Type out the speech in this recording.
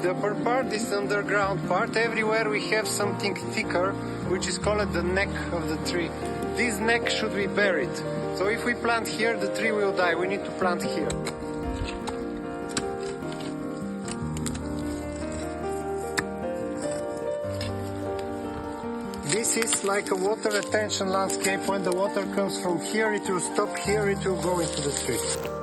The upper part is the underground part. Everywhere we have something thicker, which is called the neck of the tree. This neck should be buried. So if we plant here, the tree will die. We need to plant here. This is like a water retention landscape. When the water comes from here, it will stop here, it will go into the tree.